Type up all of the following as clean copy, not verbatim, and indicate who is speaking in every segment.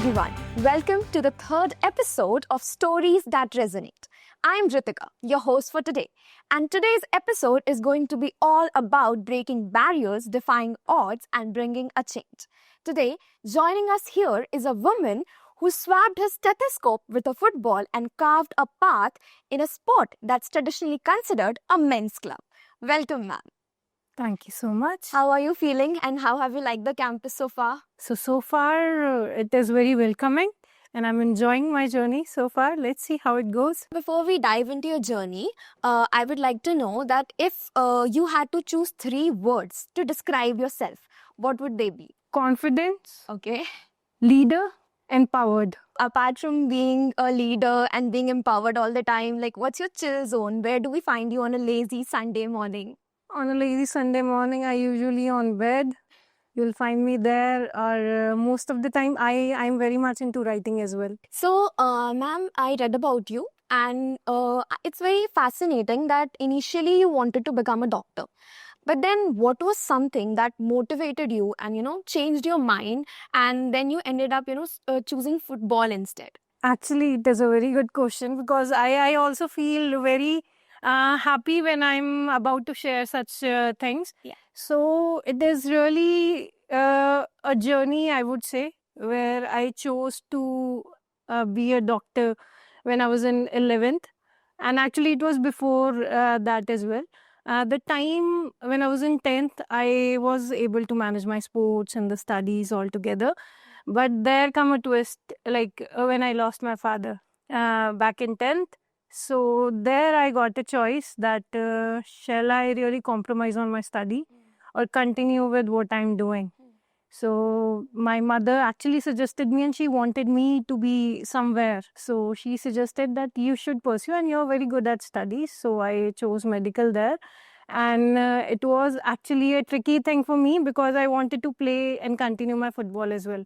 Speaker 1: everyone. Welcome to the third episode of Stories That Resonate. I'm Ritika, your host for today. And today's episode is going to be all about breaking barriers, defying odds, and bringing a change. Today, joining us here is a woman who swapped her stethoscope with a football and carved a path in a sport that's traditionally considered a men's club. Welcome, ma'am.
Speaker 2: Thank you so much.
Speaker 1: How are you feeling and how have you liked the campus so far?
Speaker 2: So far, it is very welcoming and I'm enjoying my journey so far. Let's see how it goes.
Speaker 1: Before we dive into your journey, I would like to know that if you had to choose 3 words to describe yourself, what would they be?
Speaker 2: Confidence,
Speaker 1: Okay.
Speaker 2: leader, empowered.
Speaker 1: Apart from being a leader and being empowered all the time, like what's your chill zone? Where do we find you on a lazy Sunday morning?
Speaker 2: On a lazy Sunday morning, I usually on bed. You'll find me there, or most of the time, I'm very much into writing as well.
Speaker 1: So, ma'am, I read about you, and it's very fascinating that initially you wanted to become a doctor. But then, what was something that motivated you and changed your mind, and then you ended up choosing football instead?
Speaker 2: Actually, it is a very good question because I also feel very happy when I'm about to share such things.
Speaker 1: Yeah.
Speaker 2: So it is really a journey, I would say, where I chose to be a doctor when I was in 11th. And actually, it was before that as well. The time when I was in 10th, I was able to manage my sports and the studies all together. But there come a twist, like when I lost my father back in 10th. So there I got a choice that shall I really compromise on my study or continue with what I'm doing. So my mother actually suggested me and she wanted me to be somewhere. So she suggested that you should pursue and you're very good at studies. So I chose medical there. And it was actually a tricky thing for me because I wanted to play and continue my football as well.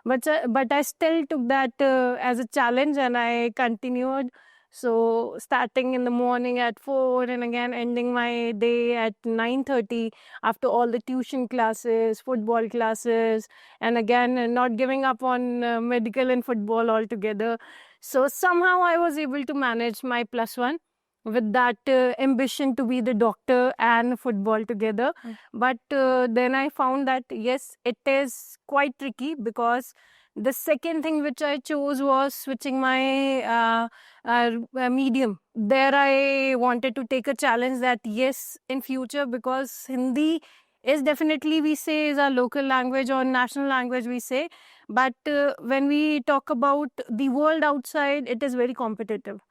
Speaker 2: But I still took that as a challenge and I continued. So starting in the morning at 4 and again ending my day at 9:30 after all the tuition classes, football classes, and again not giving up on medical and football altogether. So somehow I was able to manage my +1 with that ambition to be the doctor and football together. But then I found that yes, it is quite tricky because the second thing which I chose was switching my medium. There I wanted to take a challenge that yes, in future, because Hindi is definitely, we say, is our local language or national language, we say. But when we talk about the world outside, it is very competitive.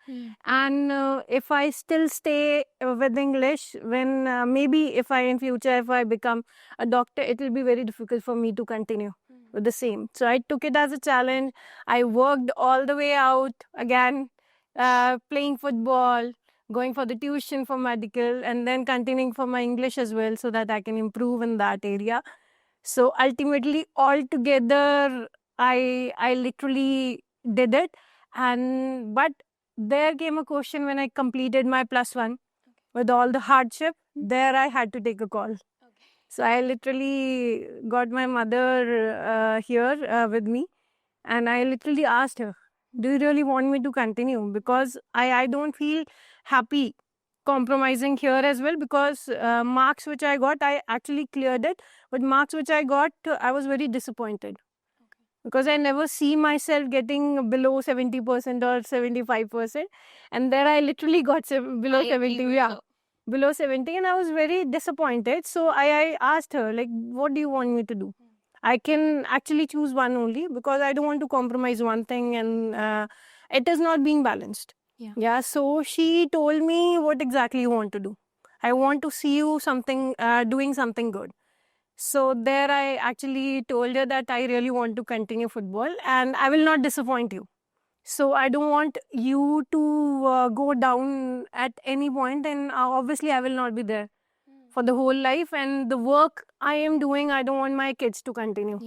Speaker 2: And if I still stay with English, when maybe if I become a doctor, it will be very difficult for me to continue with the same. So I took it as a challenge. I worked all the way out again, playing football, going for the tuition for medical, and then continuing for my English as well so that I can improve in that area. So ultimately, altogether, I literally did it. But there came a question when I completed my +1 with all the hardship. There I had to take a call. So I literally got my mother here with me, and I literally asked her, do you really want me to continue? Because I don't feel happy compromising here as well, because marks which I got, I actually cleared it. But marks which I got, I was very disappointed. Because I never see myself getting below 70% or 75%. And there I literally got below 70. Yeah. Below 70, and I was very disappointed. So I asked her, like, what do you want me to do? I can actually choose one only because I don't want to compromise one thing, and it is not being balanced. Yeah. So she told me what exactly you want to do. I want to see you doing something good. So there I actually told her that I really want to continue football and I will not disappoint you. So I don't want you to go down at any point, and obviously I will not be there for the whole life. And the work I am doing, I don't want my kids to continue.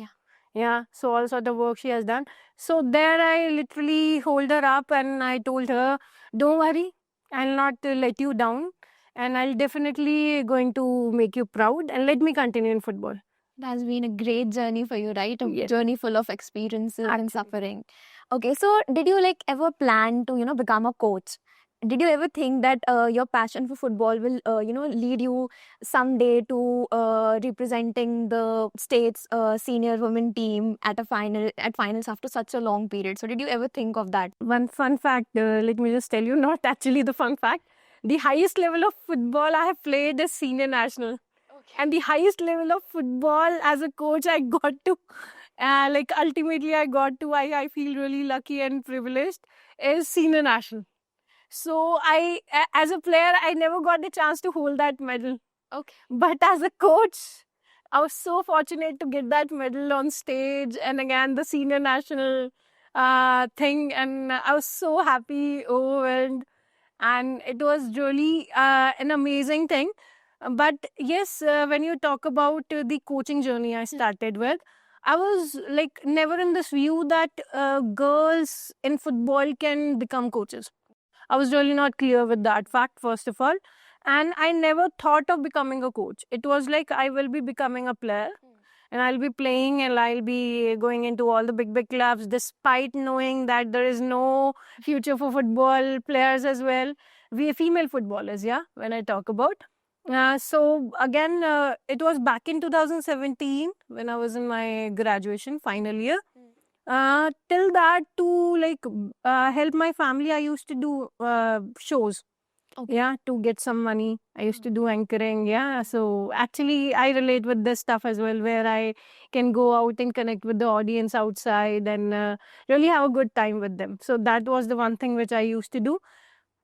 Speaker 2: Yeah. So all sort of work she has done. So there I literally hold her up and I told her, don't worry, I'll not let you down. And I'll definitely going to make you proud and let me continue in football.
Speaker 1: It has been a great journey for you, right? A
Speaker 2: Yes.
Speaker 1: journey full of experiences and
Speaker 2: Actually.
Speaker 1: suffering. Okay, so did you like ever plan to, become a coach? Did you ever think that your passion for football will, lead you someday to representing the state's senior women team at finals after such a long period? So did you ever think of that?
Speaker 2: One fun fact, let me just tell you, not actually the fun fact. The highest level of football I have played is senior national. And the highest level of football as a coach I got to, ultimately I got to, I feel really lucky and privileged, is senior national. So as a player, I never got the chance to hold that medal.
Speaker 1: Okay.
Speaker 2: But as a coach, I was so fortunate to get that medal on stage and again the senior national thing. And I was so happy, overwhelmed. And it was really an amazing thing. But yes, when you talk about the coaching journey I started with, I was like never in this view that girls in football can become coaches. I was really not clear with that fact, first of all. And I never thought of becoming a coach. It was like I will be becoming a player and I'll be playing and I'll be going into all the big clubs, despite knowing that there is no future for football players as well. We are female footballers, yeah, when I talk about. So again, it was back in 2017 when I was in my graduation final year. Till that, to help my family, I used to do shows.
Speaker 1: Okay.
Speaker 2: Yeah, to get some money. I used to do anchoring. Yeah, so actually, I relate with this stuff as well, where I can go out and connect with the audience outside and really have a good time with them. So that was the one thing which I used to do.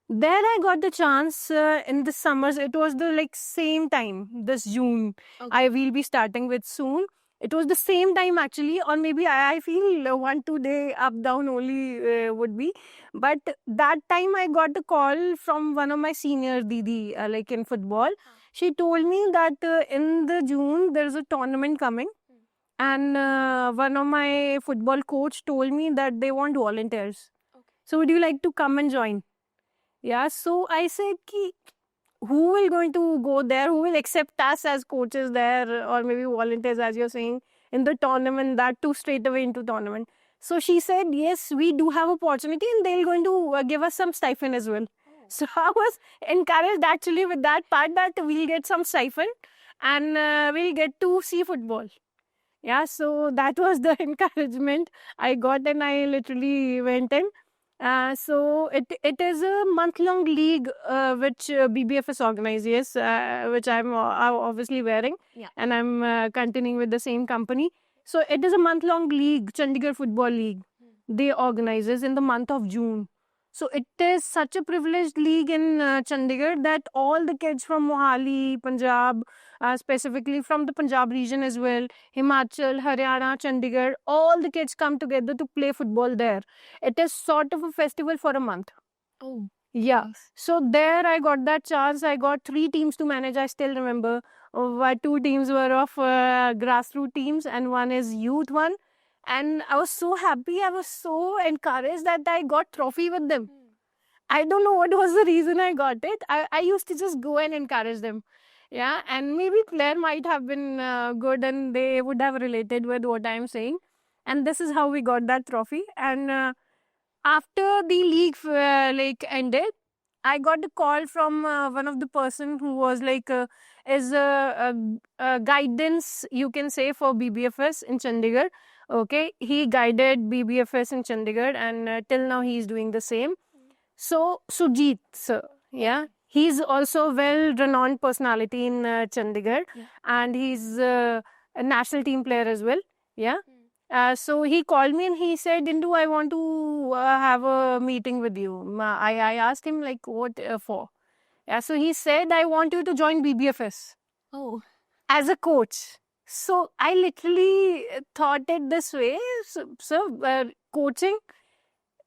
Speaker 2: Then I got the chance in the summers. It was the same time, this June.
Speaker 1: Okay.
Speaker 2: I will be starting with soon. It was the same time actually, or maybe I feel 1-2 day up down only would be. But that time I got a call from one of my senior Didi, like in football. She told me that in the June there is a tournament coming, and one of my football coach told me that they want volunteers.
Speaker 1: Okay.
Speaker 2: So would you like to come and join? Yeah, so I said, who will going to go there? Who will accept us as coaches there, or maybe volunteers, as you're saying, in the tournament? That too straight away into tournament. So she said, yes, we do have opportunity, and they're going to give us some stipend as well. So I was encouraged actually with that part that we'll get some stipend and we'll get to see football. Yeah, so that was the encouragement I got, and I literally went in. So it is a month-long league which BBFS organizes, which I'm obviously wearing,
Speaker 1: Yeah.
Speaker 2: and I'm continuing with the same company. So it is a month-long league, Chandigarh Football League. They organizes in the month of June. So it is such a privileged league in Chandigarh that all the kids from Mohali, Punjab, specifically from the Punjab region as well, Himachal, Haryana, Chandigarh, all the kids come together to play football there. It is sort of a festival for a month.
Speaker 1: Oh.
Speaker 2: Yeah. So there I got that chance. I got 3 teams to manage. I still remember. 2 teams were of grassroots teams and one is youth one. And I was so happy. I was so encouraged that I got trophy with them. I don't know what was the reason I got it. I used to just go and encourage them. Yeah, and maybe Claire might have been good and they would have related with what I'm saying. And this is how we got that trophy. And after the league ended, I got a call from one of the person who was is a guidance, you can say, for BBFS in Chandigarh. Okay, he guided BBFS in Chandigarh, and till now he is doing the same. So Sujit, sir, yeah, he's also a well-renowned personality in Chandigarh, and he's a national team player as well. Yeah. So he called me and he said, Indu, I want to have a meeting with you. I asked him what for. Yeah, so he said, I want you to join BBFS.
Speaker 1: Oh.
Speaker 2: As a coach. So I literally thought it this way. So coaching,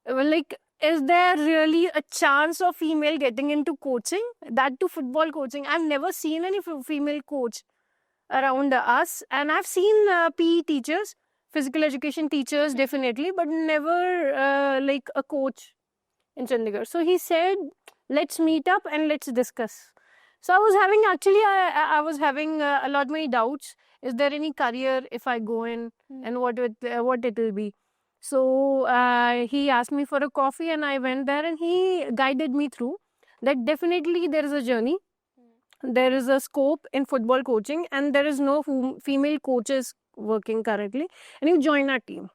Speaker 2: is there really a chance of female getting into coaching? That to football coaching. I've never seen any female coach around us. And I've seen PE teachers, physical education teachers, definitely, but never a coach in Chandigarh. So he said, let's meet up and let's discuss. So I was having actually, I was having a lot many doubts. Is there any career if I go in, and what it will be? So he asked me for a coffee, and I went there, and he guided me through that. Definitely, there is a journey. There is a scope in football coaching, and there is no female coaches working currently, and you join our team.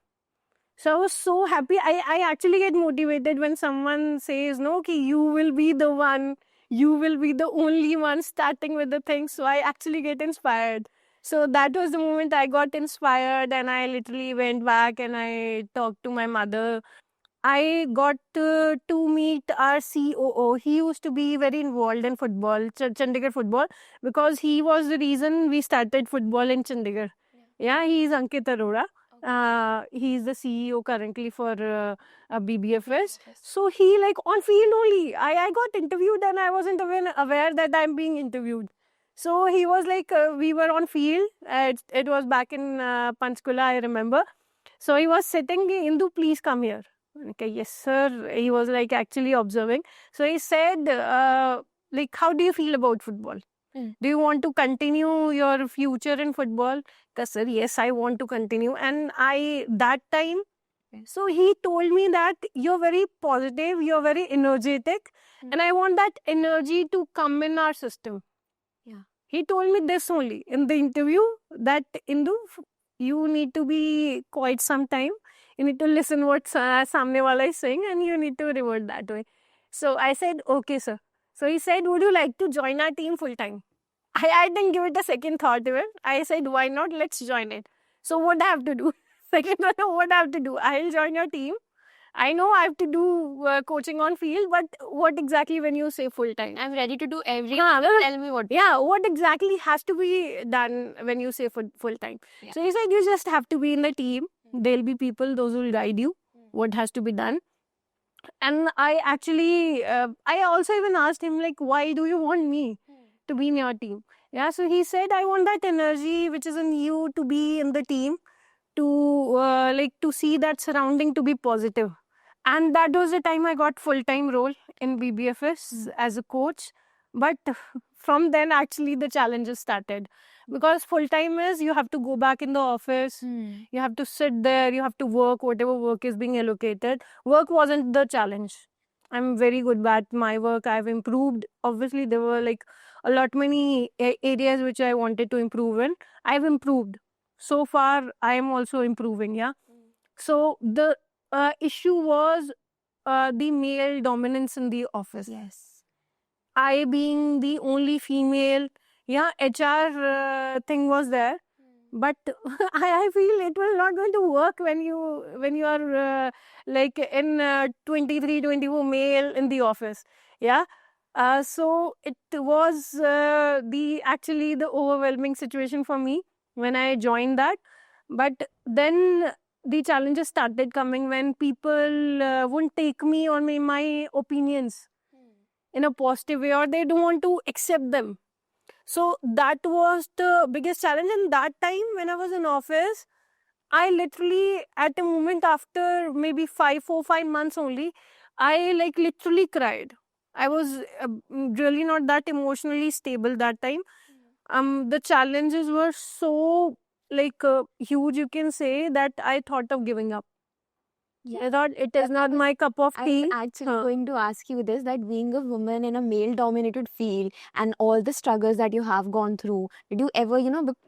Speaker 2: So I was so happy. I actually get motivated when someone says, no, okay, you will be the one, you will be the only one starting with the thing. So I actually get inspired. So that was the moment I got inspired, and I literally went back and I talked to my mother. I got to meet our COO. He used to be very involved in football, Chandigarh football, because he was the reason we started football in Chandigarh. Yeah, he's Ankit Arora. He's the CEO currently for BBFS. So he like on field only. I got interviewed and I wasn't even aware that I'm being interviewed. So he was like, we were on field. It was back in Panchkula, I remember. So he was sitting, Indu, please come here. Okay, yes, sir. He was like actually observing. So he said, like, how do you feel about football? Do you want to continue your future in football? Because, sir, yes, I want to continue. And that time, so he told me that you're very positive, you're very energetic, and I want that energy to come in our system. Yeah. He told me this only in the interview that, Indu, you need to be quiet some time. You need to listen what Samne wala is saying, and you need to revert that way. So I said, okay, sir. So he said, would you like to join our team full time? I didn't give it a second thought even. I said, why not? Let's join it. So what I have to do? Second one, what I have to do? I'll join your team. I know I have to do coaching on field, but what exactly when you say full time?
Speaker 1: I'm ready to do everything. Tell me what.
Speaker 2: Yeah, what exactly has to be done when you say full time? Yeah. So he said, you just have to be in the team. There'll be people, those will guide you what has to be done. And I actually, I also even asked him, like, why do you want me to be in your team? Yeah, so he said, I want that energy which is in you to be in the team, to to see that surrounding to be positive. And that was the time I got full-time role in BBFS as a coach. But from then, actually, the challenges started. Because full-time is you have to go back in the office, you have to sit there, you have to work, whatever work is being allocated. Work wasn't the challenge. I'm very good at my work. I've improved. Obviously, there were like a lot many areas which I wanted to improve in. I've improved. So far, I am also improving, yeah. So the issue was the male dominance in the office.
Speaker 1: Yes.
Speaker 2: I being the only female, yeah, HR thing was there. But I feel it was not going to work when you are like in 23, 24 male in the office. Yeah. So it was actually the overwhelming situation for me when I joined that. But then the challenges started coming when people wouldn't take me or my opinions in a positive way, or they don't want to accept them. So that was the biggest challenge. And that time when I was in office, I literally, at a moment after maybe 4 or 5 months only, I like literally cried. I was really not that emotionally stable that time. The challenges were so huge, you can say, that I thought of giving up. Yeah. I thought it is not my cup of tea.
Speaker 1: I'm actually going to ask you this, that being a woman in a male-dominated field and all the struggles that you have gone through, did you ever,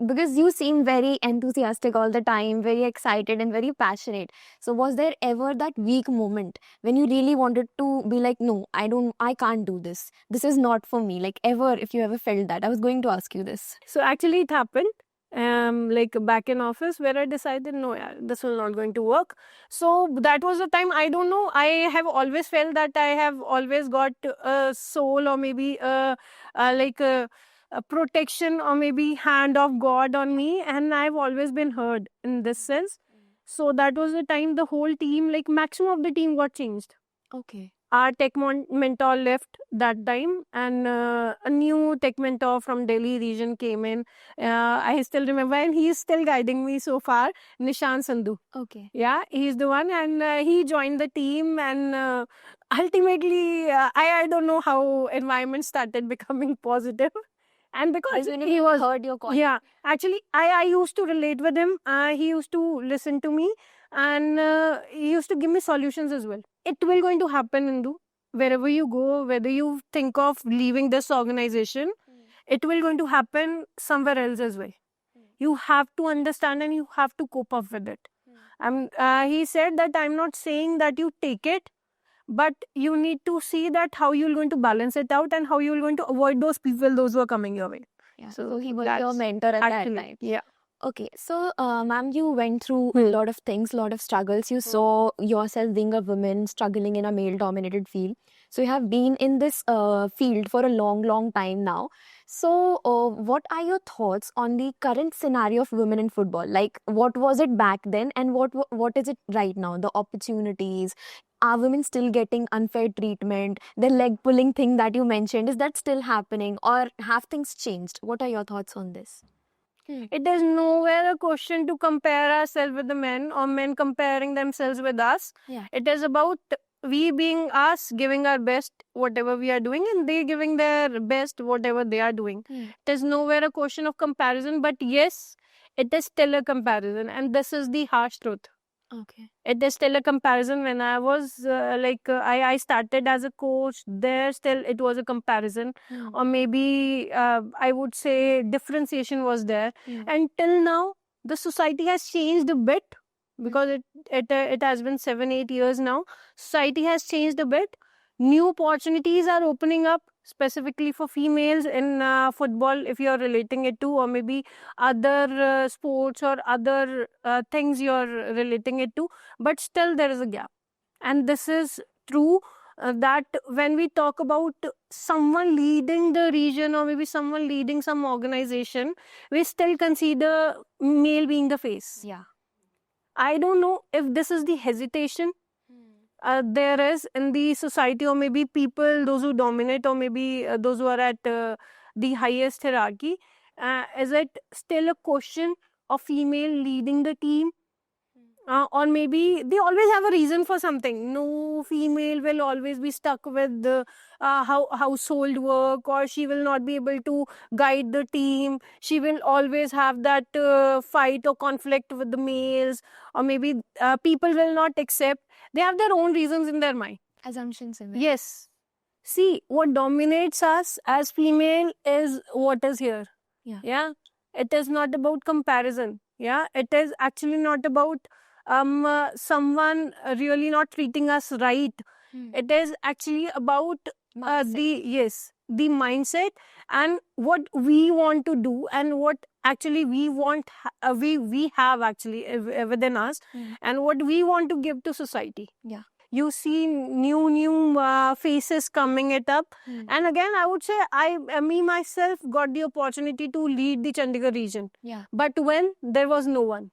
Speaker 1: because you seem very enthusiastic all the time, very excited and very passionate. So was there ever that weak moment when you really wanted to be like, no, I can't do this. This is not for me. Like ever, if you ever felt that, I was going to ask you this.
Speaker 2: So actually it happened. Like back in office, where I decided, no, yeah, this was not going to work. So that was the time. I don't know, I have always felt that I have always got a soul, or maybe a protection, or maybe hand of God on me, and I've always been heard in this sense. So that was the time the whole team, like maximum of the team, got changed.
Speaker 1: Okay.
Speaker 2: Our tech mentor left that time, and a new tech mentor from Delhi region came in. I still remember, and he is still guiding me so far, Nishan Sandhu.
Speaker 1: Okay.
Speaker 2: Yeah, he's the one, and he joined the team, and ultimately, I don't know how environment started becoming positive. And because he was,
Speaker 1: heard your call.
Speaker 2: yeah, actually, I used to relate with him. He used to listen to me, and he used to give me solutions as well. It will going to happen, Indu. Wherever you go, whether you think of leaving this organization, it will going to happen somewhere else as well. You have to understand and you have to cope up with it. He said that I'm not saying that you take it, but you need to see that how you're going to balance it out and how you're going to avoid those people, those who are coming your way.
Speaker 1: Yeah.
Speaker 2: So
Speaker 1: So he was
Speaker 2: that's
Speaker 1: your mentor at that
Speaker 2: actually,
Speaker 1: time.
Speaker 2: yeah.
Speaker 1: Okay, so ma'am, you went through a lot of things, lot of struggles. You saw yourself being a woman struggling in a male-dominated field. So you have been in this field for a long, long time now. So what are your thoughts on the current scenario of women in football? Like, what was it back then, and what is it right now? The opportunities. Are women still getting unfair treatment? The leg pulling thing that you mentioned, is that still happening, or have things changed? What are your thoughts on this?
Speaker 2: It is nowhere a question to compare ourselves with the men or men comparing themselves with us.
Speaker 1: Yeah.
Speaker 2: It is about we being us, giving our best, whatever we are doing, and they giving their best, whatever they are doing. It is nowhere a question of comparison, but yes, it is still a comparison, and this is the harsh truth.
Speaker 1: Okay.
Speaker 2: It is still a comparison. When I was I started as a coach, there still it was a comparison, or maybe I would say differentiation was there. And till now, the society has changed a bit, because it has been 7-8 years now. Society has changed a bit. New opportunities are opening up specifically for females in football, if you are relating it to, or maybe other sports or other things you are relating it to. But still there is a gap, and this is true. That when we talk about someone leading the region or maybe someone leading some organization, we still consider male being the face.
Speaker 1: Yeah.
Speaker 2: I don't know if this is the hesitation there is in the society, or maybe people, those who dominate, or maybe those who are at the highest hierarchy. Is it still a question of female leading the team? Or maybe they always have a reason for something. No female will always be stuck with the household work, or she will not be able to guide the team. She will always have that fight or conflict with the males, or maybe people will not accept. They have their own reasons in their mind.
Speaker 1: Assumptions in there.
Speaker 2: Yes. See, what dominates us as female is what is here.
Speaker 1: Yeah.
Speaker 2: Yeah. It is not about comparison. Yeah. It is actually not about someone really not treating us right. It is actually about the mindset and what we want to do, and what actually we want we have actually within us, and what we want to give to society.
Speaker 1: Yeah.
Speaker 2: You see new faces coming it up. And again, I would say me myself got the opportunity to lead the Chandigarh region.
Speaker 1: Yeah.
Speaker 2: But when there was no one,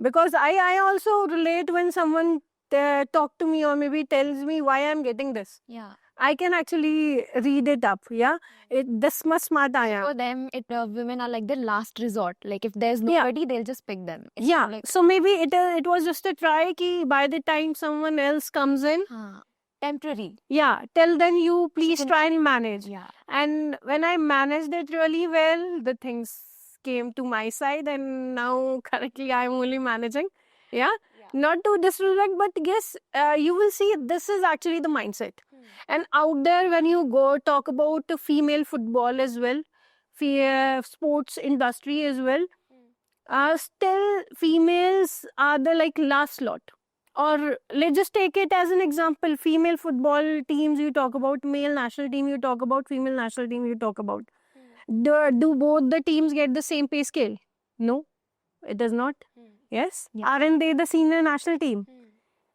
Speaker 2: because I also relate when someone talk to me or maybe tells me why I'm getting this.
Speaker 1: Yeah.
Speaker 2: I can actually read it up. Yeah, this much smart I am.
Speaker 1: For them, women are like the last resort. Like if there's nobody, they'll just pick them. It's
Speaker 2: Yeah.
Speaker 1: like,
Speaker 2: So maybe it was just a try ki by the time someone else comes in,
Speaker 1: temporary.
Speaker 2: yeah, till then you please try and manage.
Speaker 1: Yeah.
Speaker 2: And when I managed it really well, the things came to my side, and now currently I'm only managing. Yeah. Not to disrespect, but yes, you will see this is actually the mindset. And out there, when you go talk about female football as well, sports industry as well, still females are the like last lot. Or let's just take it as an example, female football teams you talk about, male national team you talk about, female national team you talk about. Do both the teams get the same pay scale? No, it does not. Yes.
Speaker 1: Yeah.
Speaker 2: Aren't they the senior national team?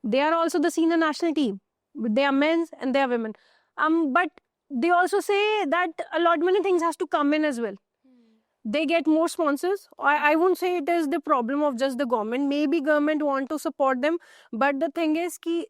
Speaker 2: They are also the senior national team. They are men and they are women. But they also say that a lot many things has to come in as well. They get more sponsors. I won't say it is the problem of just the government. Maybe government want to support them, but the thing is ki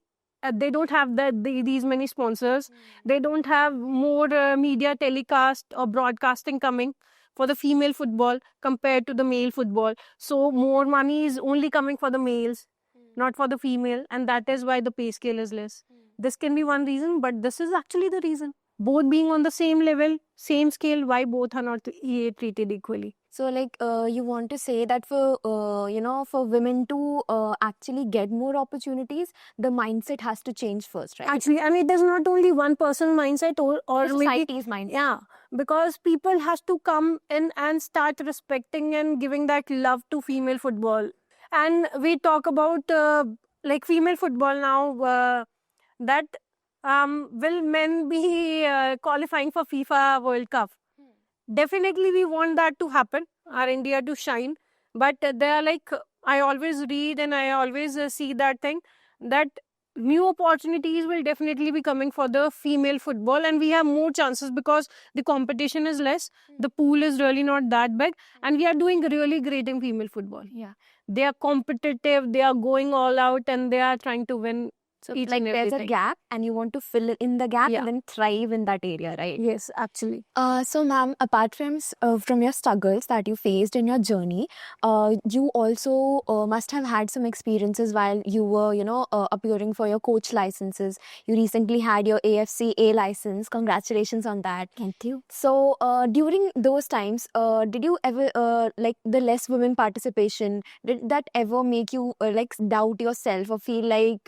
Speaker 2: they don't have these many sponsors. They don't have more media telecast or broadcasting coming for the female football compared to the male football. So more money is only coming for the males, not for the female, and that is why the pay scale is less. This can be one reason, but this is actually the reason. Both being on the same level, same scale, why both are not treated equally?
Speaker 1: So, like, you want to say that for for women to actually get more opportunities, the mindset has to change first, right?
Speaker 2: Actually, and it is not only one person mindset or
Speaker 1: The
Speaker 2: maybe
Speaker 1: society's mindset.
Speaker 2: yeah, because people has to come in and start respecting and giving that love to female football. And we talk about like female football now. That will men be qualifying for FIFA World Cup? Definitely, we want that to happen. Our India to shine, but they are like I always read and I always see that thing that new opportunities will definitely be coming for the female football, and we have more chances because the competition is less, the pool is really not that big, and we are doing really great in female football.
Speaker 1: Yeah.
Speaker 2: They are competitive, they are going all out, and they are trying to win.
Speaker 1: So,
Speaker 2: each
Speaker 1: like,
Speaker 2: and
Speaker 1: there's a
Speaker 2: everything.
Speaker 1: gap and you want to fill in the gap
Speaker 2: Yeah.
Speaker 1: and then thrive in that area, right?
Speaker 2: Yes, actually.
Speaker 1: So, ma'am, apart from your struggles that you faced in your journey, you also must have had some experiences while you were, appearing for your coach licenses. You recently had your AFC A license. Congratulations on that.
Speaker 2: Thank you.
Speaker 1: So, during those times, did you ever like the less women participation? Did that ever make you like doubt yourself or feel like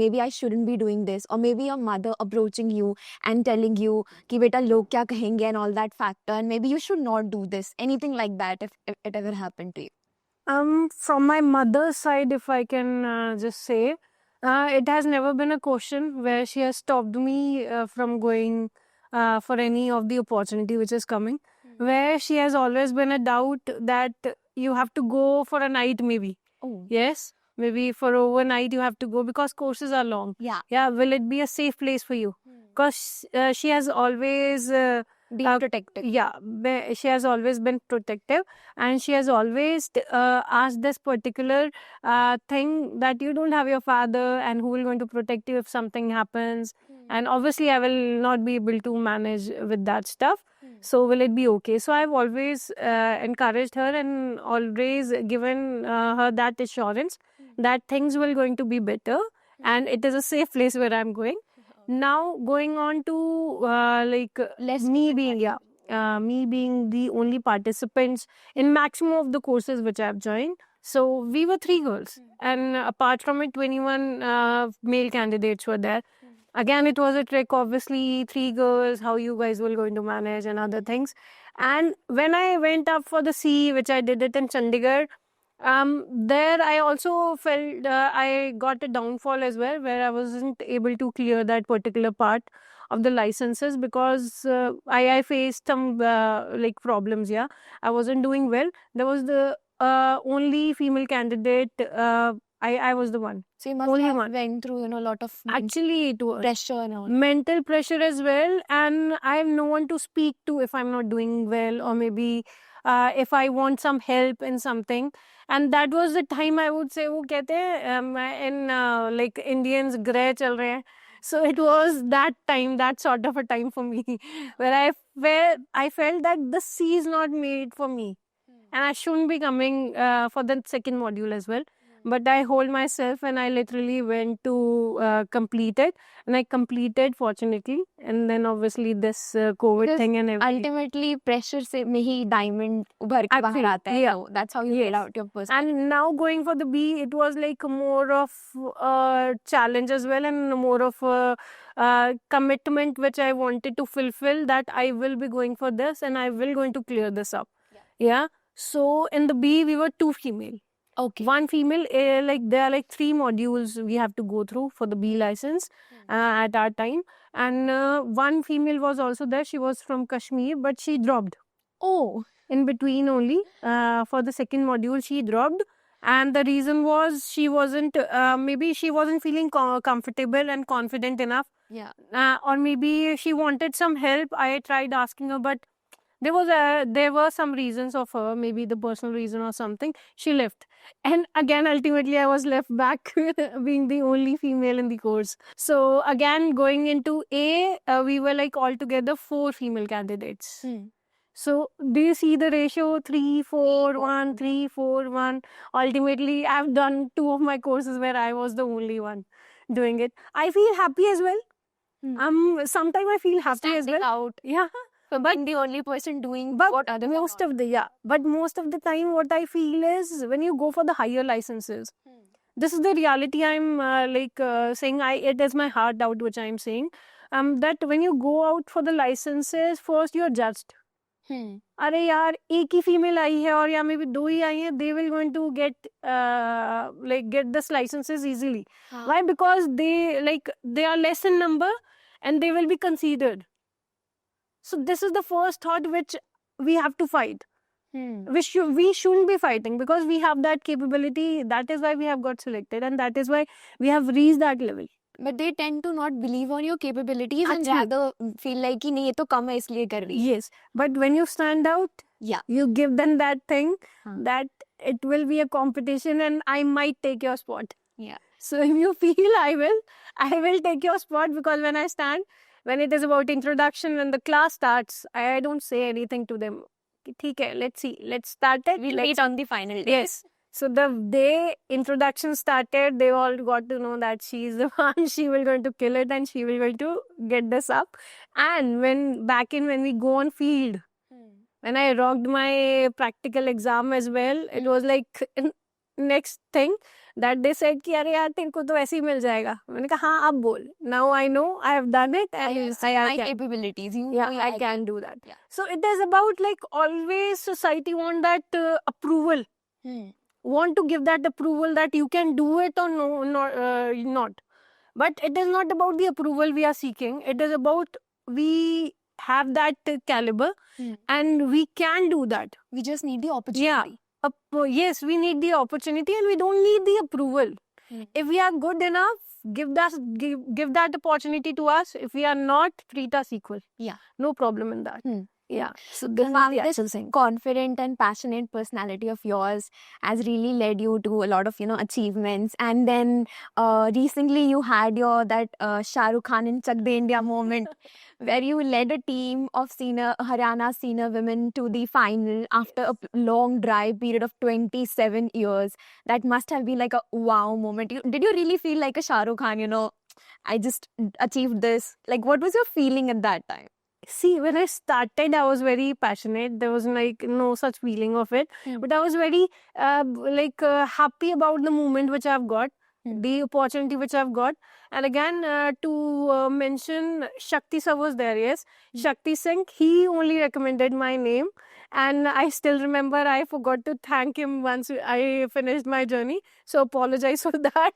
Speaker 1: maybe I shouldn't be doing this, or maybe your mother approaching you and telling you कि बेटा लोग क्या कहेंगे and all that factor, and maybe you should not do this, anything like that, if it ever happened to you?
Speaker 2: From my mother's side, if I can just say, it has never been a question where she has stopped me from going for any of the opportunity which is coming. Where she has always been a doubt that you have to go for a night, maybe.
Speaker 1: Oh,
Speaker 2: Yes, maybe for overnight you have to go because courses are long.
Speaker 1: yeah.
Speaker 2: Yeah, will it be a safe place for you? Because she has always
Speaker 1: Be protective.
Speaker 2: yeah, she has always been protective, and she has always asked this particular thing that you don't have your father, and who will going to protect you if something happens. And obviously I will not be able to manage with that stuff, so will it be okay? So I've always encouraged her and always given her that assurance that things will going to be better, and it is a safe place where I'm going. Now going on to like
Speaker 1: Less
Speaker 2: me
Speaker 1: women
Speaker 2: being me being the only participants in maximum of the courses which I've joined. So we were 3 girls, and apart from it, 21 male candidates were there. Again, it was a trick. Obviously, 3 girls, how you guys will going to manage and other things. And when I went up for the C, which I did it in Chandigarh, there I also felt I got a downfall as well, where I wasn't able to clear that particular part of the licenses because I faced some like problems. Yeah, I wasn't doing well. There was the only female candidate. I was the one.
Speaker 1: So you must
Speaker 2: Only
Speaker 1: have
Speaker 2: one.
Speaker 1: went through a lot of
Speaker 2: Actually, it was
Speaker 1: pressure and all.
Speaker 2: mental pressure as well, and I have no one to speak to if I'm not doing well, or maybe if I want some help in something. And that was the time I would say वो कहते हैं in like Indians grey चल रहे हैं. So it was that time, that sort of a time for me, where I felt that the C is not made for me, and I shouldn't be coming for the second module as well. But I hold myself and I literally went to complete it, and I completed fortunately. And then obviously this COVID
Speaker 1: Because
Speaker 2: thing and everything.
Speaker 1: ultimately pressure से में ही diamond उभर के बाहर आता है.
Speaker 2: Yeah.
Speaker 1: So that's how you
Speaker 2: Yes.
Speaker 1: get out your person.
Speaker 2: And now going for the B, it was like more of a challenge as well, and more of a commitment which I wanted to fulfill, that I will be going for this and I will going to clear this up. Yeah. So in the B, we were 2 female.
Speaker 1: Okay.
Speaker 2: One female, like there are like 3 modules we have to go through for the B license at our time. And one female was also there. She was from Kashmir, but she dropped.
Speaker 1: Oh.
Speaker 2: In between only. For the second module, she dropped. And the reason was she wasn't, maybe she wasn't feeling comfortable and confident enough.
Speaker 1: Yeah.
Speaker 2: Or maybe she wanted some help. I tried asking her, but there were some reasons of her, maybe the personal reason or something. She left. And again, ultimately, I was left back being the only female in the course. So again, going into A, we were like altogether 4 female candidates. So do you see the ratio 3, 4, 1, 3, 4, 1? Ultimately, I've done 2 of my courses where I was the only one. doing it. I feel happy as well.
Speaker 1: Hmm.
Speaker 2: Sometimes I feel happy as
Speaker 1: Standing
Speaker 2: well.
Speaker 1: out
Speaker 2: Yeah.
Speaker 1: for being the only person doing
Speaker 2: But
Speaker 1: what others are
Speaker 2: most
Speaker 1: not.
Speaker 2: of the but most of the time, what I feel is when you go for the higher licenses, this is the reality. I'm saying. It is my heart out which I'm saying. That when you go out for the licenses, first you're judged.
Speaker 1: Hmm.
Speaker 2: अरे यार एक ही female I है और या may be दो ही आई है, they will going to get this licenses easily.
Speaker 1: हाँ.
Speaker 2: Why? Because they are less in number and they will be considered. So this is the first thought which we have to fight.
Speaker 1: Hmm.
Speaker 2: We shouldn't be fighting because we have that capability. That is why we have got selected and that is why we have reached that level.
Speaker 1: But they tend to not believe on your capabilities and
Speaker 2: Actually-
Speaker 1: rather feel like कि नहीं ये तो कम है इसलिए कर रही है.
Speaker 2: Yes, but when you stand out,
Speaker 1: Yeah.
Speaker 2: you give them that thing
Speaker 1: Huh.
Speaker 2: that it will be a competition and I might take your spot.
Speaker 1: Yeah.
Speaker 2: So if you feel I will take your spot because when I stand, when it is about introduction, when the class starts, I don't say anything to them. ठीक है, let's see, let's start it.
Speaker 1: We'll
Speaker 2: let's
Speaker 1: meet on the final day.
Speaker 2: Yes. So the day introduction started, they all got to know that she's the one. She will going to kill it and she will going to get this up. And when we go on field, when I rocked my practical exam as well, it was like next thing that they said कि अरे यार तेरे को तो ऐसे ही मिल जाएगा. मैंने कहा हाँ आप बोल. Now I know I have done it and
Speaker 1: My
Speaker 2: can.
Speaker 1: capabilities. You
Speaker 2: Yeah,
Speaker 1: know,
Speaker 2: I can do that.
Speaker 1: Yeah.
Speaker 2: So it is about like always society want that approval. Want to give that approval that you can do it or no, not. But it is not about the approval we are seeking. It is about we have that caliber and we can do that.
Speaker 1: We just need the opportunity.
Speaker 2: Yes, we need the opportunity and we don't need the approval. If we are good enough, give that opportunity to us. If we are not, treat us equal.
Speaker 1: Yeah.
Speaker 2: No problem in that. Yeah. So this is
Speaker 1: Ma'am,
Speaker 2: the
Speaker 1: this
Speaker 2: actual thing.
Speaker 1: confident and passionate personality of yours has really led you to a lot of achievements. And then recently you had your Shah Rukh Khan in Chak De India moment where you led a team of Haryana senior women to the final after a long dry period of 27 years. That must have been like a wow moment. Did you really feel like a Shah Rukh Khan, I just achieved this? Like, what was your feeling at that time?
Speaker 2: See, when I started, I was very passionate. There was like no such feeling of it. But I was very happy about the moment which I've got, the opportunity which I've got. And again, to mention, Shakti sir was there, yes. Shakti Singh, he only recommended my name. And I still remember I forgot to thank him once I finished my journey. So apologize for that.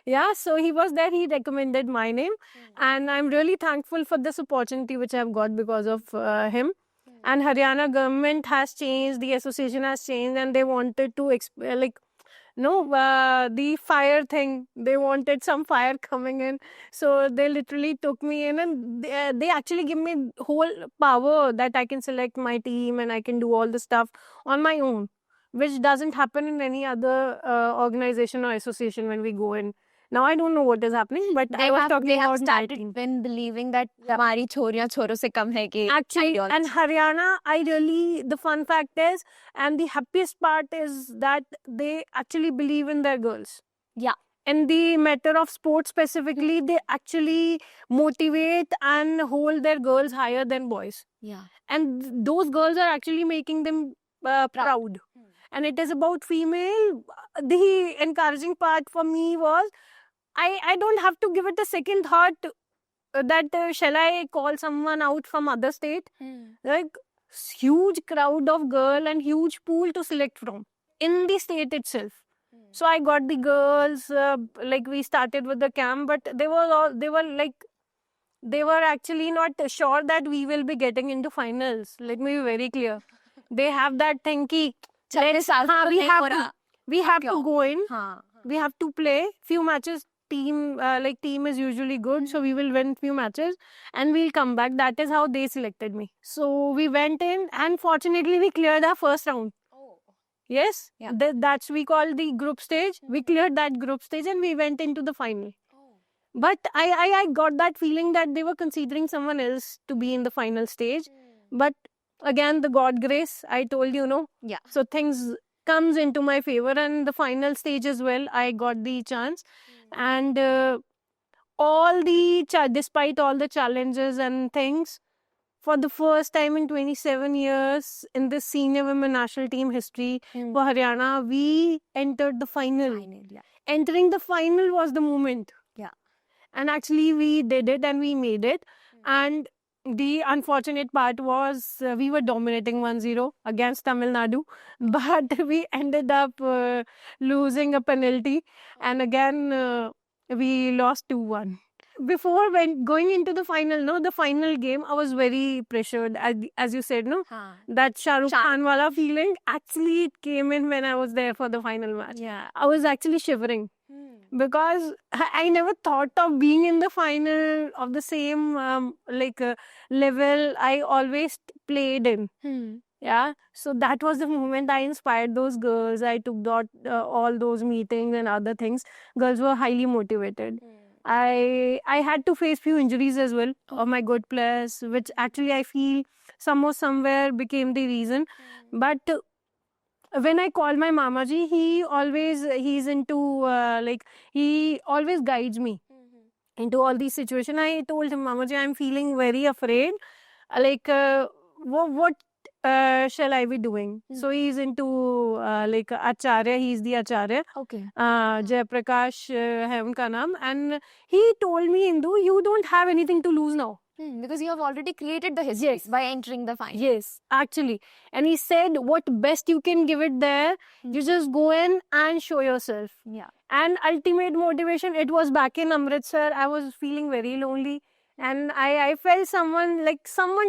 Speaker 2: Yeah, so he was there, he recommended my name and I'm really thankful for this opportunity which I've got because of him. And Haryana government has changed, the association has changed and they wanted to, the fire thing, they wanted some fire coming in. So they literally took me in and they actually give me whole power that I can select my team and I can do all the stuff on my own, which doesn't happen in any other organization or association when we go in. Now I don't know what is happening, but I was talking
Speaker 1: they have
Speaker 2: about my team.
Speaker 1: started when believing that हमारी छोरियां छोरों से कम है कि
Speaker 2: Actually, and Haryana, the fun fact is, and the happiest part is that they actually believe in their girls.
Speaker 1: Yeah.
Speaker 2: In the matter of sports specifically, they actually motivate and hold their girls higher than boys.
Speaker 1: Yeah.
Speaker 2: And those girls are actually making them proud. And it is about female. The encouraging part for me was, I don't have to give it a second thought that shall I call someone out from other state? Like huge crowd of girl and huge pool to select from in the state itself. So I got the girls, we started with the camp, but they were actually not sure that we will be getting into finals. Let me be very clear. They have that thing ki, we have to go in. We have to play few matches. Team is usually good, so we will win few matches and we'll come back. That is how they selected me. So we went in and fortunately we cleared our first round. Yes,
Speaker 1: yeah.
Speaker 2: That's we call the group stage. We cleared that group stage and we went into the final. But I got that feeling that they were considering someone else to be in the final stage. But again, the God grace, I told you,
Speaker 1: Yeah.
Speaker 2: So things comes into my favor and the final stage as well, I got the chance. And despite all the challenges and things, for the first time in 27 years in the senior women national team history for Haryana, we entered the final.
Speaker 1: Yeah.
Speaker 2: Entering the final was the moment.
Speaker 1: Yeah.
Speaker 2: And actually, we did it and we made it. And the unfortunate part was we were dominating 1-0 against Tamil Nadu, but we ended up losing a penalty. And again, we lost 2-1. Before going into the final, the final game, I was very pressured. As you said, that Shah Rukh Khan wala feeling, actually it came in when I was there for the final match.
Speaker 1: Yeah.
Speaker 2: I was actually shivering because I never thought of being in the final of the same level I always played in. Yeah, so that was the moment I inspired those girls. I took all those meetings and other things. Girls were highly motivated. I had to face few injuries as well of my good players, which actually I feel somewhere became the reason. But when I call my Mamaji, he's into he always guides me into all these situations. I told him, Mamaji, I'm feeling very afraid. What shall I be doing? So he's into Acharya. He's the Acharya.
Speaker 1: Okay.
Speaker 2: Jayaprakash hai unka naam. And he told me, Indu, you don't have anything to lose now.
Speaker 1: Because you have already created the history by entering the final.
Speaker 2: Yes, actually. And he said, what best you can give it there, you just go in and show yourself.
Speaker 1: Yeah.
Speaker 2: And ultimate motivation, it was back in Amritsar. I was feeling very lonely. And I felt someone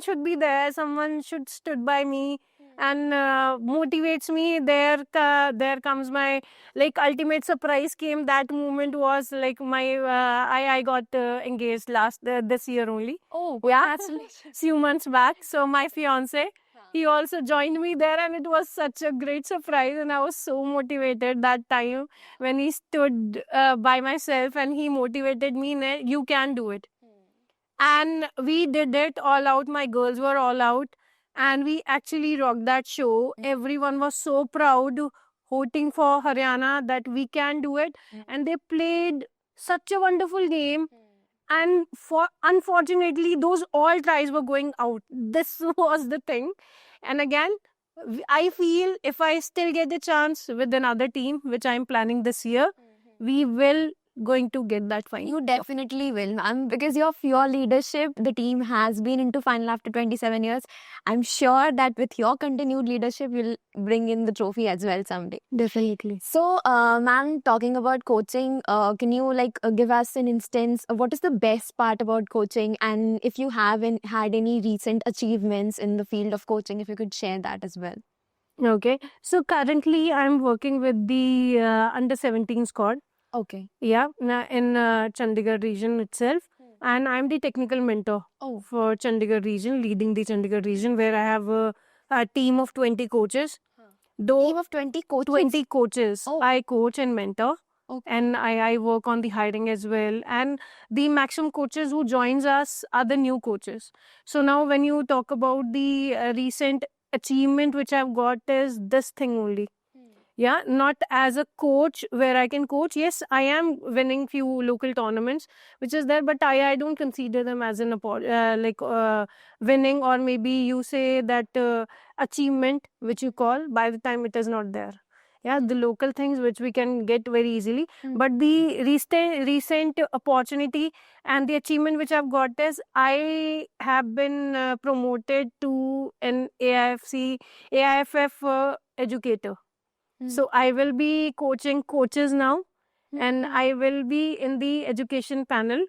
Speaker 2: should be there. Someone should stood by me and motivates me. There comes my ultimate surprise came. That moment was my I got engaged this year only.
Speaker 1: Oh,
Speaker 2: yeah,
Speaker 1: congratulations.
Speaker 2: few months back. So my fiance, he also joined me there, and it was such a great surprise. And I was so motivated that time when he stood by myself and he motivated me. You can do it. And we did it all out. My girls were all out. And we actually rocked that show. Everyone was so proud, hoping for Haryana that we can do it. And they played such a wonderful game. And unfortunately, those all tries were going out. This was the thing. And again, I feel if I still get the chance with another team, which I'm planning this year, we will going to get that final.
Speaker 1: You definitely will, ma'am, because of your leadership, the team has been into final after 27 years. I'm sure that with your continued leadership, you'll bring in the trophy as well someday.
Speaker 2: Definitely.
Speaker 1: So, ma'am, talking about coaching, can you give us an instance of what is the best part about coaching, and if you have had any recent achievements in the field of coaching, if you could share that as well.
Speaker 2: Okay. So currently, I'm working with the under 17 squad.
Speaker 1: Okay.
Speaker 2: Yeah, in Chandigarh region itself. And I'm the technical mentor for Chandigarh region, leading the Chandigarh region, where I have a team of 20 coaches.
Speaker 1: Team of 20 coaches?
Speaker 2: 20 coaches. I coach and mentor.
Speaker 1: Okay.
Speaker 2: And I work on the hiring as well. And the maximum coaches who joins us are the new coaches. So now when you talk about the recent achievement which I've got is this thing only. Yeah, not as a coach where I can coach. Yes, I am winning few local tournaments, which is there, but I don't consider them as an winning, or maybe you say that achievement which you call by the time it is not there. Yeah, the local things which we can get very easily. But the recent opportunity and the achievement which I've got is I have been promoted to an AIFF educator. So I will be coaching coaches now, and I will be in the education panel.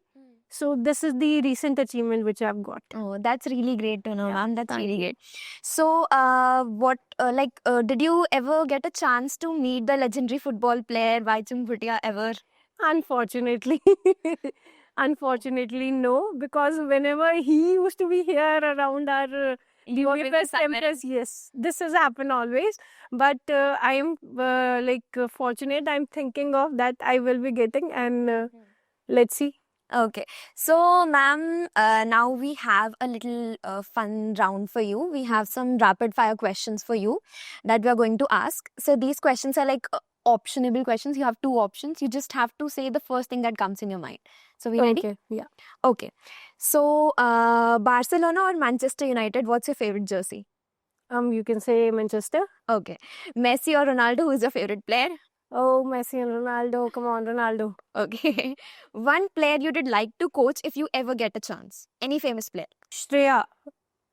Speaker 2: So this is the recent achievement which I've got.
Speaker 1: Oh, that's really great to know, ma'am. That's really great. So, did you ever get a chance to meet the legendary football player Baichung Bhutia ever?
Speaker 2: Unfortunately. Unfortunately, no, because whenever he used to be here around our campus, yes, this has happened always. But I am fortunate. I'm thinking of that I will be getting, and let's see.
Speaker 1: Okay. So, ma'am, now we have a little fun round for you. We have some rapid fire questions for you that we are going to ask. So, these questions are like optionable questions. You have two options. You just have to say the first thing that comes in your mind. So, we ready?
Speaker 2: Okay, yeah.
Speaker 1: Okay. So, Barcelona or Manchester United, what's your favorite jersey?
Speaker 2: You can say Manchester.
Speaker 1: Okay. Messi or Ronaldo, who is your favorite player?
Speaker 2: Oh, Messi and Ronaldo. Come on, Ronaldo.
Speaker 1: Okay. One player you would like to coach if you ever get a chance. Any famous player?
Speaker 2: Shreya.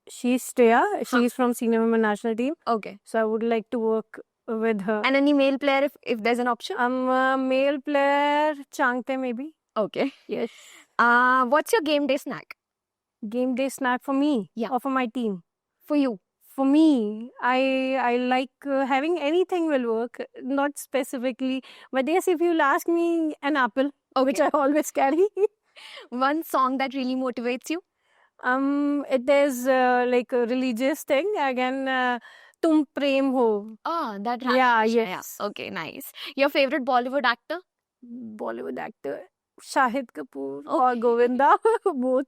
Speaker 2: She's Shreya. She's from senior women national team.
Speaker 1: Okay.
Speaker 2: So I would like to work with her.
Speaker 1: And any male player if there's an option?
Speaker 2: A male player, Changte maybe.
Speaker 1: Okay.
Speaker 2: Yes.
Speaker 1: What's your game day snack?
Speaker 2: Game day snack for me.
Speaker 1: Yeah.
Speaker 2: Or for my team.
Speaker 1: For you?
Speaker 2: For me, I like having anything will work, not specifically. But yes, if you'll ask me, an apple, which I always carry.
Speaker 1: One song that really motivates you?
Speaker 2: It is like a religious thing. Again, Tum Prem Ho.
Speaker 1: Oh, that
Speaker 2: Yeah,
Speaker 1: Raj.
Speaker 2: yes.
Speaker 1: Okay, nice. Your favorite Bollywood actor?
Speaker 2: Bollywood actor, Shahid Kapoor or Govinda, both.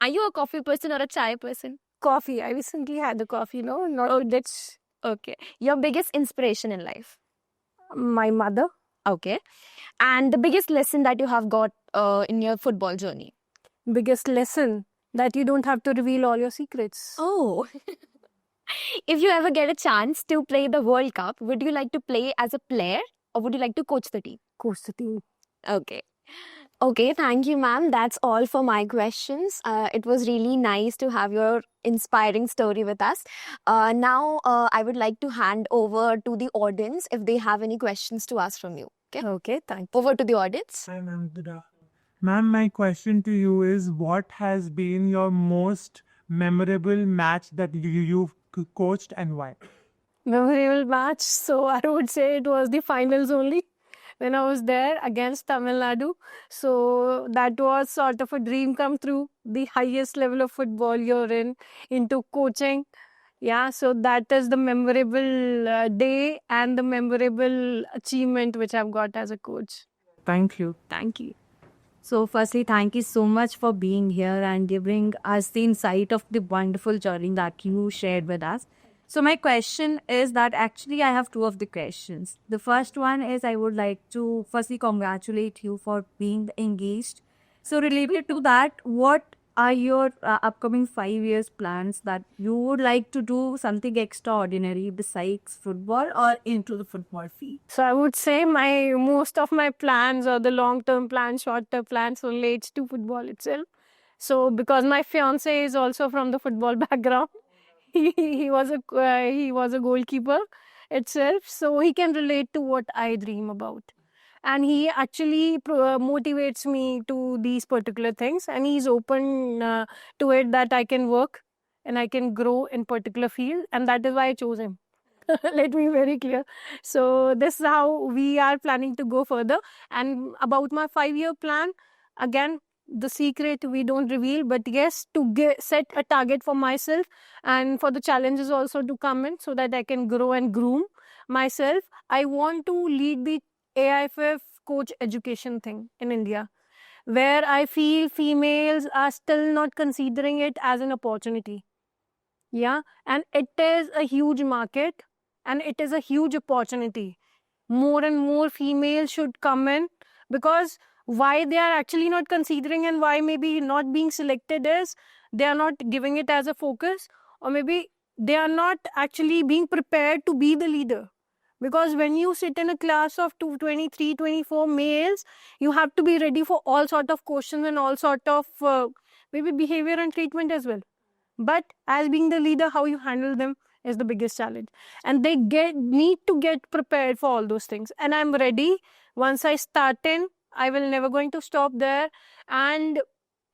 Speaker 1: Are you a coffee person or a chai person?
Speaker 2: Coffee. I recently had the coffee, not to ditch
Speaker 1: Okay. Your biggest inspiration in life?
Speaker 2: my mother.
Speaker 1: Okay. And the biggest lesson that you have got in your football journey?
Speaker 2: Biggest lesson that you don't have to reveal all your secrets.
Speaker 1: Oh. If you ever get a chance to play the World Cup, would you like to play as a player or would you like to coach the team?
Speaker 2: Coach the team.
Speaker 1: Okay. Okay, thank you, ma'am. That's all for my questions. It was really nice to have your inspiring story with us. Now, I would like to hand over to the audience if they have any questions to ask from you. Okay,
Speaker 2: Okay, thank you.
Speaker 1: over to the audience.
Speaker 3: Hi, ma'am. Ma'am, my question to you is what has been your most memorable match that you've coached and why?
Speaker 2: Memorable match. So I would say it was the finals only when I was there against Tamil Nadu. So that was sort of a dream come true. The highest level of football you're into coaching. Yeah, so that is the memorable day and the memorable achievement which I've got as a coach.
Speaker 3: Thank you.
Speaker 2: Thank you.
Speaker 4: So, firstly, thank you so much for being here and giving us the insight of the wonderful journey that you shared with us. So, my question is that actually I have two of the questions. The first one is I would like to firstly congratulate you for being engaged. So, related to that, what are your upcoming 5 years plans that you would like to do something extraordinary besides football or into the football field?
Speaker 2: So I would say most of my plans or the long-term plans, short-term plans relates to football itself. So because my fiance is also from the football background, he was a goalkeeper itself, so he can relate to what I dream about. And he actually motivates me to these particular things, and he's open to it that I can work and I can grow in particular field, and that is why I chose him. Let me be very clear. So this is how we are planning to go further. And about my 5-year plan, again, the secret we don't reveal, but yes, to set a target for myself and for the challenges also to come in so that I can grow and groom myself. I want to lead the AIFF coach education thing in India, where I feel females are still not considering it as an opportunity. Yeah, and it is a huge market and it is a huge opportunity. More and more females should come in, because why they are actually not considering and why maybe not being selected is they are not giving it as a focus, or maybe they are not actually being prepared to be the leader. Because when you sit in a class of 23, 24 males, you have to be ready for all sort of questions and all sort of maybe behavior and treatment as well. But as being the leader, how you handle them is the biggest challenge. And they need to get prepared for all those things. And I'm ready. Once I start in, I will never going to stop there. And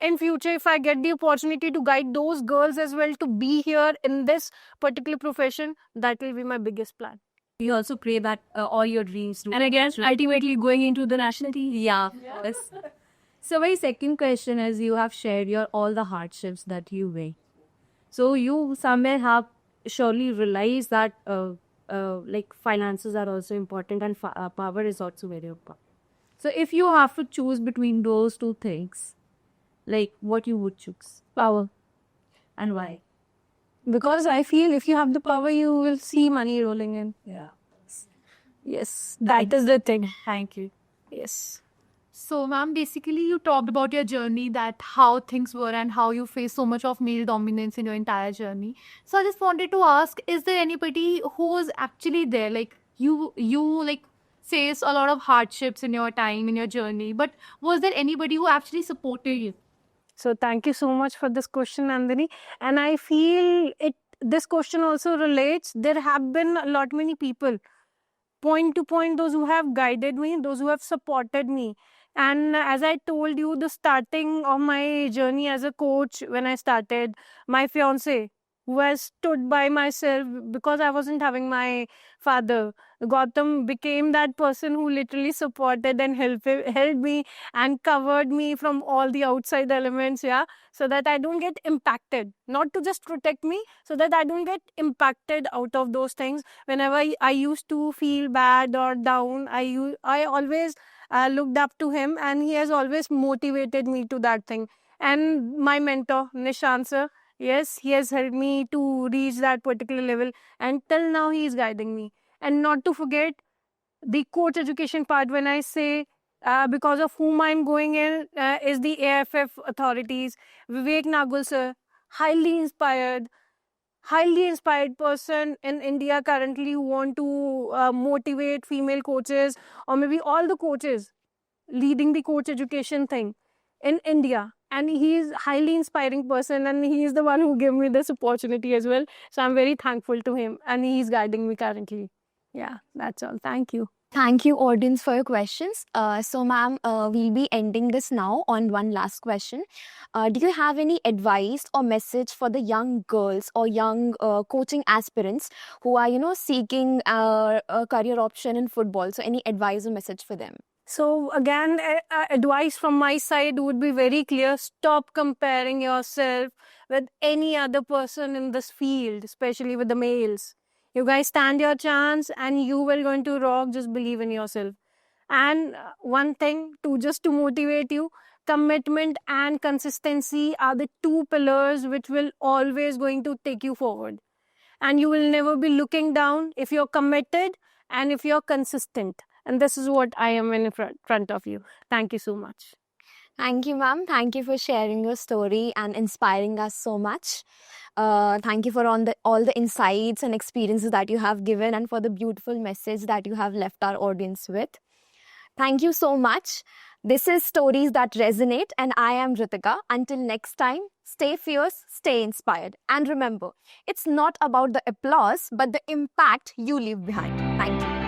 Speaker 2: in future, if I get the opportunity to guide those girls as well to be here in this particular profession, that will be my biggest plan.
Speaker 4: We also pray that all your dreams do.
Speaker 2: And again, ultimately going into the national team.
Speaker 4: Yeah. Yes. So my second question is, you have shared your all the hardships that you weigh. So you somewhere have surely realized that like finances are also important and power is also very important. So if you have to choose between those two things, like what you would choose
Speaker 2: Power.
Speaker 4: and why?
Speaker 2: Because I feel if you have the power, you will see money rolling in.
Speaker 4: Yeah.
Speaker 2: Yes, that is the thing.
Speaker 4: Thank you.
Speaker 2: Yes.
Speaker 5: So, ma'am, basically, you talked about your journey, that how things were and how you faced so much of male dominance in your entire journey. So, I just wanted to ask: is there anybody who was actually there, like you like faced a lot of hardships in your time in your journey, but was there anybody who actually supported you?
Speaker 2: So thank you so much for this question, Nandini. And I feel it. This question also relates. There have been a lot many people, point to point, those who have guided me, those who have supported me. And as I told you, the starting of my journey as a coach, when I started, my fiance, who has stood by myself because I wasn't having my father, Gautam became that person who literally supported and helped me and covered me from all the outside elements, yeah, so that I don't get impacted. Not to just protect me, so that I don't get impacted out of those things. Whenever I used to feel bad or down, I always looked up to him, and he has always motivated me to that thing. And my mentor, Nishant sir, yes, he has helped me to reach that particular level, and till now he is guiding me. And not to forget the coach education part, when I say because of whom I'm going in is the AFF authorities, Vivek Nagul sir, highly inspired person in India currently who want to motivate female coaches, or maybe all the coaches leading the coach education thing in India. And he is highly inspiring person, and he is the one who gave me this opportunity as well. So I'm very thankful to him, and he is guiding me currently. Yeah, that's all. Thank you.
Speaker 1: Thank you, audience, for your questions. So, ma'am, we'll be ending this now on one last question. Do you have any advice or message for the young girls or young coaching aspirants who are, seeking a career option in football? So, any advice or message for them?
Speaker 2: So again, advice from my side would be very clear. Stop comparing yourself with any other person in this field, especially with the males. You guys stand your chance and you will going to rock. Just believe in yourself. And one thing to motivate you, commitment and consistency are the two pillars which will always going to take you forward. And you will never be looking down if you're committed and if you're consistent. And this is what I am in front of you. Thank you so much.
Speaker 1: Thank you, ma'am. Thank you for sharing your story and inspiring us so much. Thank you for all the insights and experiences that you have given, and for the beautiful message that you have left our audience with. Thank you so much. This is Stories That Resonate, and I am Ritika. Until next time, stay fierce, stay inspired. And remember, it's not about the applause, but the impact you leave behind. Thank you.